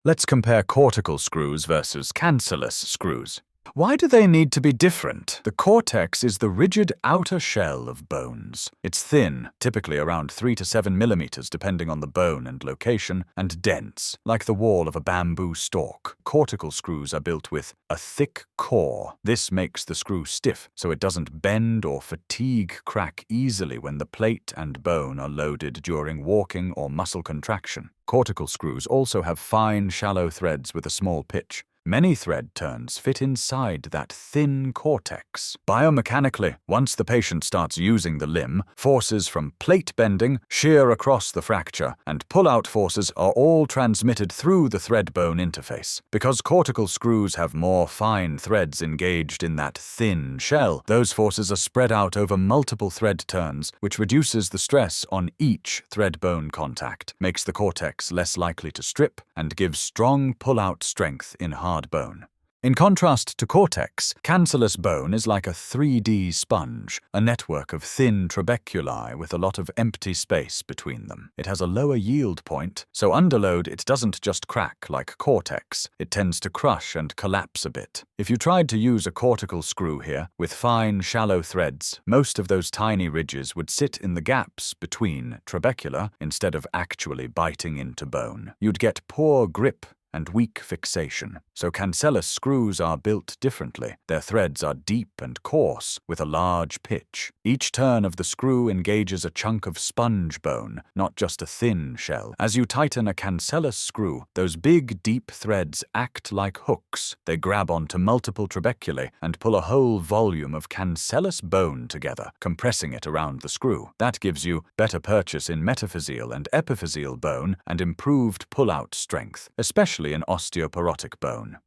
Let's compare cortical screws versus cancellous screws. Why do they need to be different? The cortex is the rigid outer shell of bones. It's thin, typically around 3 to 7 millimeters depending on the bone and location, and dense, like the wall of a bamboo stalk. Cortical screws are built with a thick core. This makes the screw stiff, so it doesn't bend or crack easily when the plate and bone are loaded during walking or muscle contraction. Cortical screws also have fine, shallow threads with a small pitch. Many thread turns fit inside that thin cortex. Biomechanically, once the patient starts using the limb, forces from plate bending, shear across the fracture, and pull-out forces are all transmitted through the thread-bone interface. Because cortical screws have more fine threads engaged in that thin shell, those forces are spread out over multiple thread turns, which reduces the stress on each thread-bone contact, makes the cortex less likely to strip, and gives strong pull-out strength in hard bone. In contrast to cortex, cancellous bone is like a 3D sponge, a network of thin trabeculi with a lot of empty space between them. It has a lower yield point, so under load it doesn't just crack like cortex, it tends to crush and collapse a bit. If you tried to use a cortical screw here, with fine, shallow threads, most of those tiny ridges would sit in the gaps between trabecula instead of actually biting into bone. You'd get poor grip and weak fixation. So cancellous screws are built differently. Their threads are deep and coarse, with a large pitch. Each turn of the screw engages a chunk of sponge bone, not just a thin shell. As you tighten a cancellous screw, those big, deep threads act like hooks. They grab onto multiple trabeculae and pull a whole volume of cancellous bone together, compressing it around the screw. That gives you better purchase in metaphyseal and epiphyseal bone and improved pull-out strength, especially in osteoporotic bone.